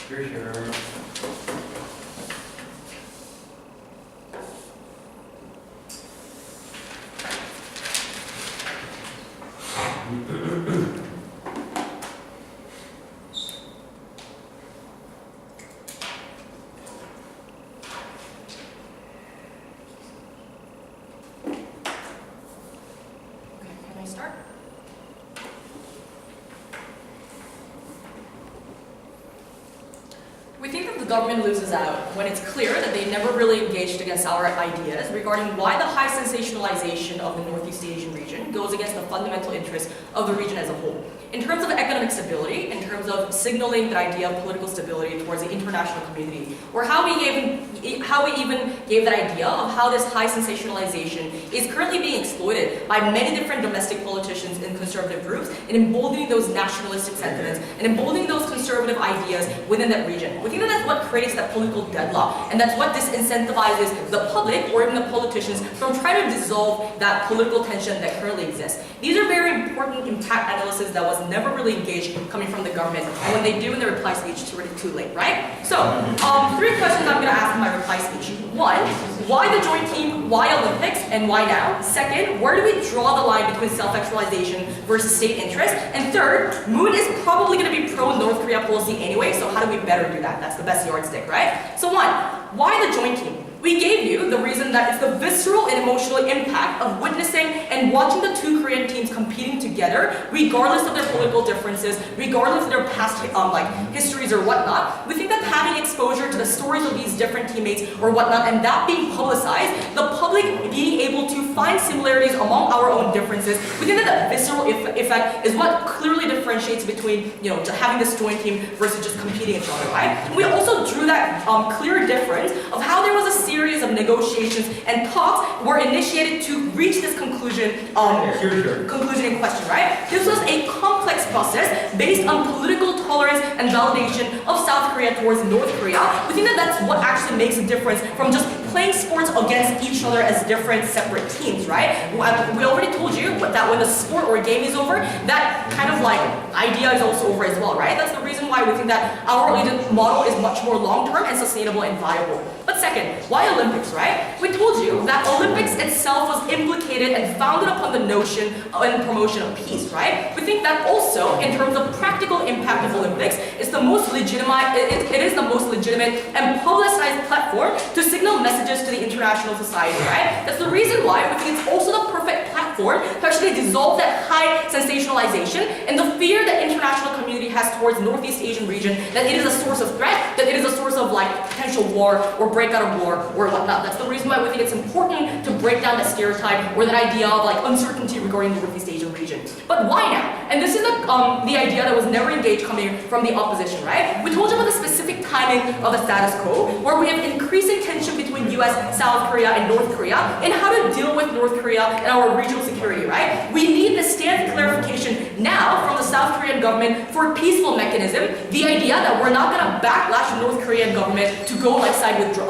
Here, here. Can I start? We think that the government loses out when it's clear that they never really engaged against our ideas regarding why the high sensationalization of the Northeast Asian region goes against the fundamental interests of the region as a whole. In terms of economic stability, in terms of signaling the idea of political stability towards the international community, or how we even gave that idea of how this high sensationalization is currently being exploited by many different domestic politicians and conservative groups, and emboldening those nationalistic sentiments, and emboldening those conservative ideas within that region. We think that that's what creates that political deadlock, and that's what disincentivizes the public or even the politicians from trying to dissolve that political tension that currently exists. These are very important impact analysis that was never really engaged coming from the government, and when they do in the reply speech, it's already too late, right? So, 3 questions I'm going to ask in my reply speech. 1, why the joint team, why Olympics, and why now? 2nd, where do we draw the line between self-actualization versus state interest? And 3rd, Moon is probably going to be pro-North Korea policy anyway, so how do we better do that? That's the best yardstick, right? So 1, why the joint team? We gave you the reason that it's the visceral and emotional impact of witnessing and watching the 2 Korean teams competing together, regardless of their political differences, regardless of their past histories or whatnot. We think that having exposure to the stories of these different teammates or whatnot, and that being publicized, the public being able to find similarities among our own differences, we think that the visceral effect is what clearly differentiates between, having this joint team versus just competing each other, right? And we also drew that clear difference of how there was a series of negotiations and talks were initiated to reach this conclusion conclusion in question, right? This was a complex process based on political tolerance and validation of South Korea towards North Korea. We think that that's what actually makes a difference from just playing sports against each other as different separate teams, right? We already told you that when the sport or game is over, that kind of idea is also over as well, right? That's the reason why we think that our model is much more long-term and sustainable and viable. But 2nd, why Olympics, right? We told you that Olympics itself was implicated and founded upon the notion and promotion of peace, right? We think that also, in terms of practical impact of Olympics, it's the most legitimate, it is the most legitimate and publicized platform to signal messages to the international society, right? That's the reason why we think it's also the perfect platform to actually dissolve that high sensationalization and the fear that international community has towards Northeast Asian region, that it is a source of threat, that it is a source of potential war or breakout of war or whatnot. That's the reason why we think it's important to break down that stereotype or that idea of uncertainty regarding the Northeast Asian region. But why now? And this is the idea that was never engaged coming from the opposition, right? We told you about the specific timing of the status quo, where we have increasing tension between US, South Korea, and North Korea, and how to deal with North Korea and our regional security, right? We need the stance clarification now from the South Korean government for a peaceful mechanism, the idea that we're not going to backlash the North Korean government to go side with Trump.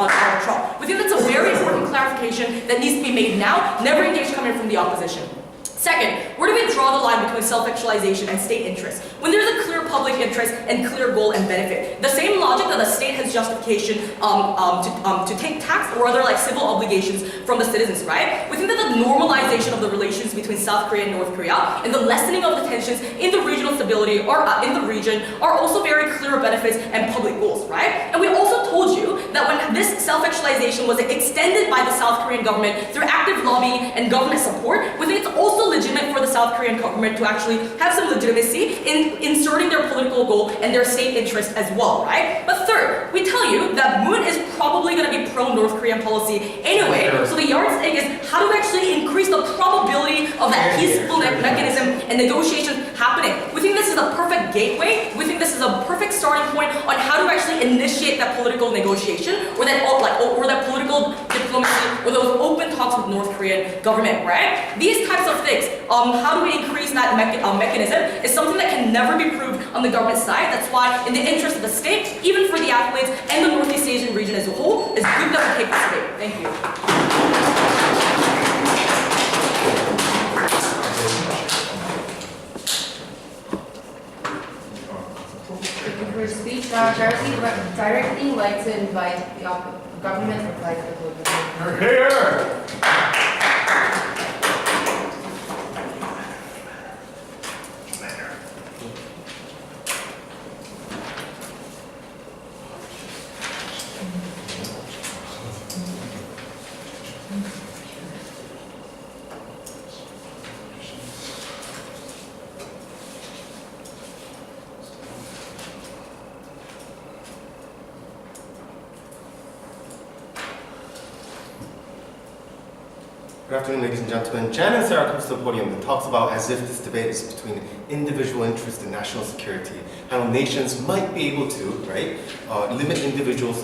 We think that's a very important clarification that needs to be made now, never engaged coming from the opposition. 2nd, where do we draw the line between self-actualization and state interest? When there's a clear public interest and clear goal and benefit. The same logic that the state has justification to take tax or other civil obligations from the citizens, right? We think that the normalization of the relations between South Korea and North Korea and the lessening of the tensions in the regional stability or in the region are also very clear benefits and public goals, right? And we also told you that when this self-actualization was extended by the South Korean government through active lobbying and government support, we think it's also legitimate for the South Korean government to actually have some legitimacy in inserting their political goal and their state interest as well, right? But 3rd, we tell you that Moon is probably going to be pro-North Korean policy anyway, so the yardstick is how to actually increase the probability of that peaceful mechanism and negotiations happening. We think this is a perfect gateway. We think this is a perfect starting point on how to actually initiate that political negotiation or that political diplomacy or those open talks with North Korean government, right? These types of things, how do we increase that mechanism is something that can never be proved on the government side. That's why, in the interest of the state, even for the athletes and the Northeast Asian region as a whole, it's good that we take this debate. Thank you. for speech. Directly like to invite the government reply to the political. Here! Good afternoon, ladies and gentlemen. Jan and Sera comes to the podium and talks about as if this debate is between individual interest and national security, how nations might be able to, right, limit individuals'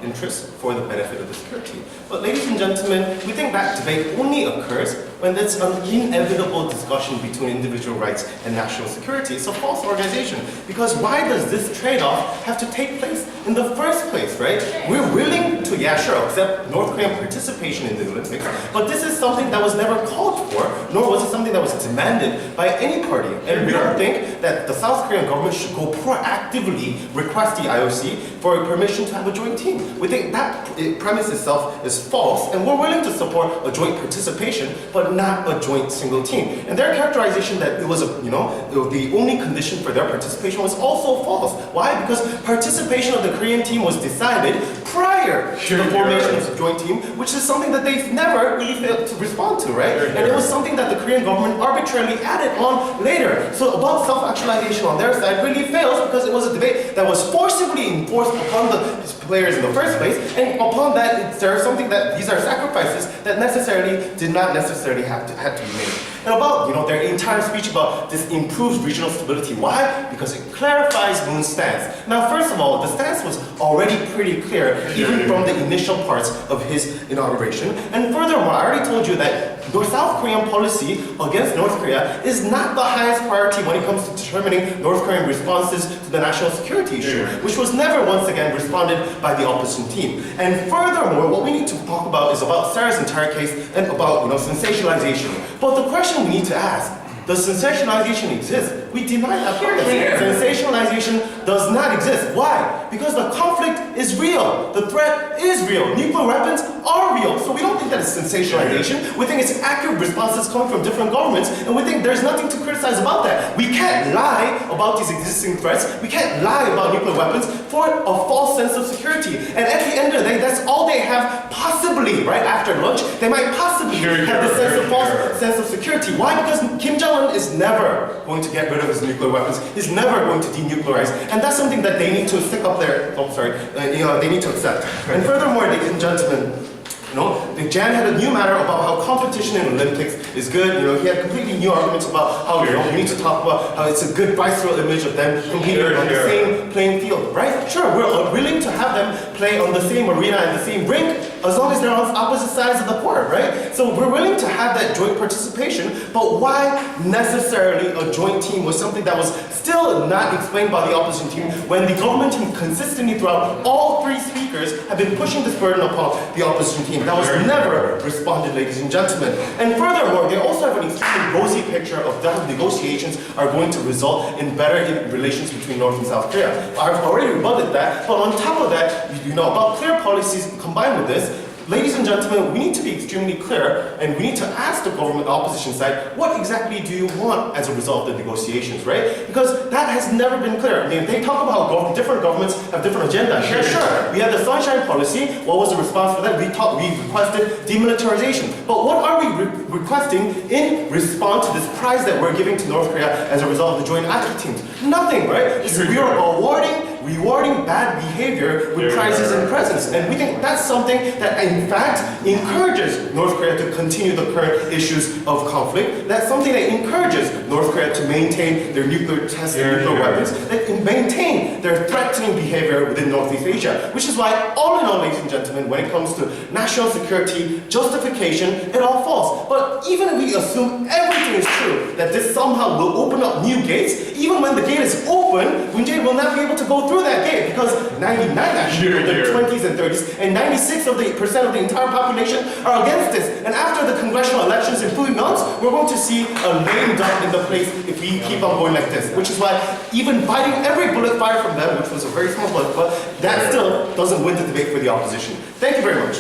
interests for the benefit of the security. But ladies and gentlemen, we think that debate only occurs when there's an inevitable discussion between individual rights and national security. It's a false organization, because why does this trade-off have to take place in the first place, right? We're willing to, yeah, sure, accept North Korean participation in the Olympics, but this is something that was never called for, nor was it something that was demanded by any party. And we don't think that the South Korean government should go proactively request the IOC for permission to have a joint team. We think that premise itself is false, and we're willing to support a joint participation, but not a joint single team. And their characterization that it was the only condition for their participation was also false. Why? Because participation of the Korean team was decided prior to the formation of the joint team, which is something that they've never really failed to respond to, right? And it was something that the Korean government arbitrarily added on later. So about self-actualization on their side really fails because it was a debate that was forcibly enforced upon the players in the first place, and upon that, there's something that these are sacrifices that did not necessarily have to be made. And about their entire speech about this improves regional stability. Why? Because it clarifies Moon's stance. Now, first of all, the stance was already pretty clear, even from the initial parts of his inauguration. And furthermore, I already told you that the South Korean policy against North Korea is not the highest priority when it comes to determining North Korean responses to the national security issue, which was never once again responded by the opposition team. And furthermore, what we need to talk about is about Sera's entire case and about sensationalization. But the question we need to ask, does sensationalization exist? We deny that premise. Sensationalization does not exist. Why? Because the conflict is real. The threat is real. Nuclear weapons are real. So we don't think that it's sensationalization. We think it's accurate responses coming from different governments, and we think there's nothing to criticize about that. We can't lie about these existing threats. We can't lie about nuclear weapons for a false sense of security. And at the end of the day, that's all they have possibly, right after lunch, they might possibly have this false sense of security. Why? Because Kim Jong-un is never going to get rid of his nuclear weapons. He's never going to denuclearize. And that's something that they need to stick up there. They need to accept. And furthermore, ladies and gentlemen, Jan had a new matter about how competition in Olympics is good. He had completely new arguments about how we need to talk about how it's a good visceral image of them competing on the same playing field, right? Sure, we're willing to have them play on the same arena and the same rink as long as they're on opposite sides of the court, right? So we're willing to have that joint participation, but why necessarily a joint team was something that was still not explained by the opposition team when the government team consistently throughout all three speakers have been pushing this burden upon the opposition team. That was never responded, ladies and gentlemen. And furthermore, they also have an extremely rosy picture of how negotiations are going to result in better relations between North and South Korea. I've already rebutted that, but on top of that, about clear policies combined with this, ladies and gentlemen, we need to be extremely clear, and we need to ask the government opposition side, what exactly do you want as a result of the negotiations, right? Because that has never been clear. They talk about how different governments have different agendas. Sure. We had the Sunshine Policy. What was the response for that? We requested demilitarization. But what are we requesting in response to this prize that we're giving to North Korea as a result of the joint athlete teams? Nothing, right? We are rewarding bad behavior with prizes and presents. And we think that's something that in fact encourages North Korea to continue the current issues of conflict. That's something that encourages North Korea to maintain their nuclear tests and nuclear weapons, that maintain their threatening behavior within Northeast Asia. Which is why, all in all, ladies and gentlemen, when it comes to national security justification, it all falls. But even if we assume everything is true, that this somehow will open up new gates, even when the gate is open, Moon Jae will not be able to go through that gate because 99 actually of the 20s and 30s and 96% of the entire population are against this. And after the congressional elections in 2 months, we're going to see a lame duck in the place if if we keep on going like this, which is why even fighting every bullet fire from them, which was a very small bullet, but that still doesn't win the debate for the opposition. Thank you very much.